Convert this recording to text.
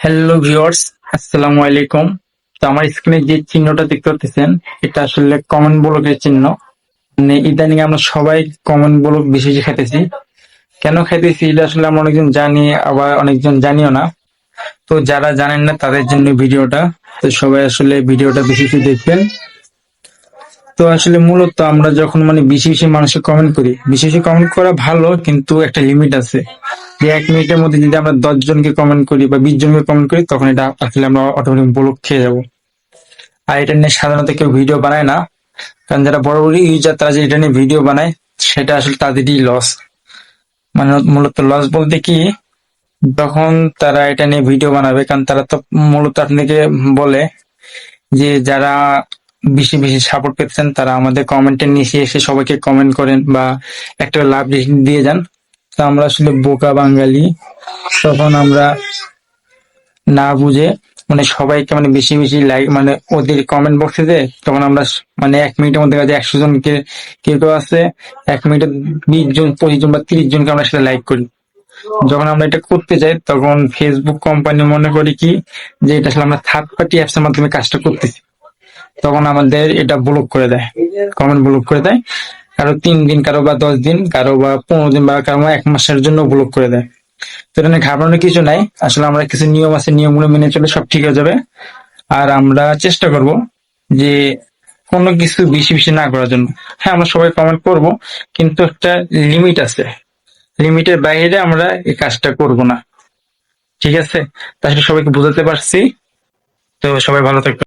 Hello viewers, আসসালামু আলাইকুম। তো আমার স্ক্রিনে যে চিহ্নটা দেখতে পাচ্ছেন, এটা আসলে কমেন্ট ব্লকের চিহ্ন। মানে ইদানিং আমরা সবাই কমেন্ট ব্লক বেশি বেশি খাইতেছি। কেন খাইতেছি এটা আসলে আমরা অনেকজন জানি, আবার অনেকজন জানিও না। তো যারা জানেন না তাদের জন্য ভিডিওটা। তো সবাই আসলে ভিডিওটা বেশি বেশি দেখবেন। তো আসলে মূলত আমরা যখন বেশি বেশি মানুষকে কমেন্ট করি, বেশি বেশি কমেন্ট করা ভালো, কিন্তু একটা লিমিট আছে। যে 1 মিনিটের মধ্যে যদি আমরা 10 জনকে কমেন্ট করি বা 20 জনকে কমেন্ট করি, তখন এটা আসলে আমরা অটোমেটিক ব্লক খেয়ে যাবো। আর এটা নিয়ে সাধারণত কেউ ভিডিও বানায় না, কারণ যারা বড় বড় ইউজার তারা যে এটা নিয়ে ভিডিও বানায়, সেটা আসলে তাদেরই লস। মানে মূলত লস বলতে কি, যখন তারা এটা নিয়ে ভিডিও বানাবে, কারণ তারা তো মূলত আপনাকে বলে যে যারা বেশি বেশি সাপোর্ট পেতেছেন তারা আমাদের কমেন্টের নিচে এসে সবাইকে কমেন্ট করেন বা একটা লাভ দিয়ে যান। তো আমরা আসলে বোকা বাঙালি, তখন আমরা না বুঝে সবাইকে বেশি বেশি লাইক ওদের কমেন্ট বক্সে দেয়। তখন আমরা 1 মিনিটের মধ্যে কাছে 100 জনকে, কেউ কেউ আছে 1 মিনিটে 20 জন 25 জন বা 30 জনকে আমরা সেটা লাইক করি। যখন আমরা এটা করতে যাই তখন ফেসবুক কোম্পানি মনে করি কি, যে এটা আসলে আমরা থার্ড পার্টি অ্যাপস এর মাধ্যমে কাজটা করতেছি। তখন আমাদের এটা ব্লক করে দেয়, কমেন্ট ব্লক করে দেয়। কারো 3 দিন, কারো বা 10 দিন, কারো বা 15 দিন, বা কারো 1 মাসের জন্য ব্লক করে দেয়। তো এটা নিয়ে ঘাবড়ানোর কিছু নাই। আসলে আমরা কিছু নিয়ম আছে, নিয়মগুলো মেনে চলে সব ঠিক হয়ে যাবে। আর আমরা চেষ্টা করব যে কোনো কিছু বেশি বেশি না করার জন্য। হ্যাঁ, আমরা সবাই কমেন্ট করব, কিন্তু একটা লিমিট আছে। লিমিটের বাইরে আমরা এই কাজটা করব না। ঠিক আছে? তাহলে সবাইকে বোঝাতে পারছি। তো সবাই ভালো থাকবেন।